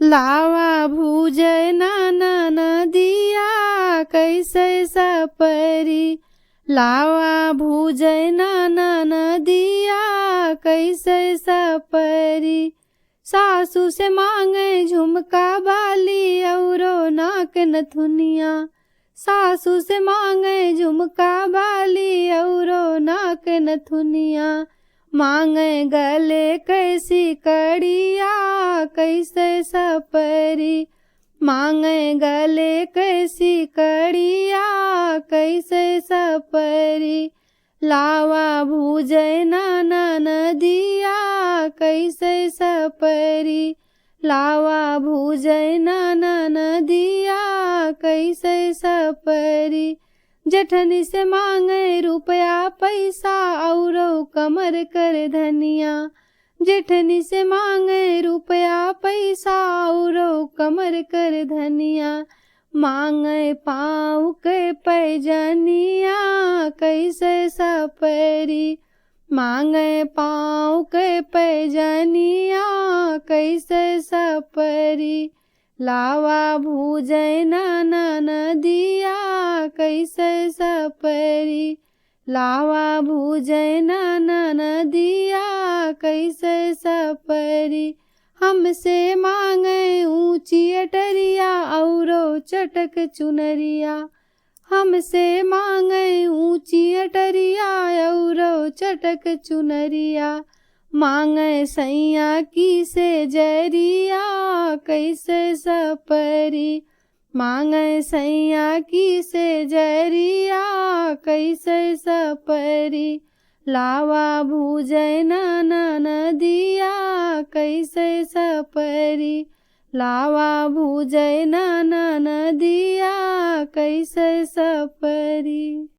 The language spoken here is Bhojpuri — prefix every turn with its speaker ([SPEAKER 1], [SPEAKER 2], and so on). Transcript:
[SPEAKER 1] लावा भूजय नदिया कैसे सपरी। लावा भूजय नदिया कैसे सपरी। सासू से मांगे झुमका बाली औरो नाक नथुनिया। सासू से मांगे झुमका बाली औरो नाक नथुनिया। मांगे गले कैसी कड़िया कैसे सपरी। मांगे गले कैसी कड़िया कैसे सपरी। लावा भूजय नदिया कैसे सपरी। लावा भूजय नदिया कैसे सपरी। जेठनी से मांगे रुपया पैसा औरो कमर कर धनिया। जेठनी से मांगे रुपया पैसा औरो कमर कर धनिया। मांगे पाँव के पैजनिया कैसे सपरी। मांगे पाँव के पैजनिया कैसे सपरी। लावा भूजय नदिया कैसे सपरी। लावा भूजय नदिया कैसे सपरी। हमसे मांगे ऊंची अटरिया औरो चटक चुनरिया। हमसे मांगे ऊंची अटरिया औरो चटक चुनरिया। मांगे सैया की से जरिया कैसे सपरी। मांगे सैया की से जरिया कैसे सपरी। लावा भूजय नदिया कैसे सपरी। लावा भूजय नदिया कैसे सपरी।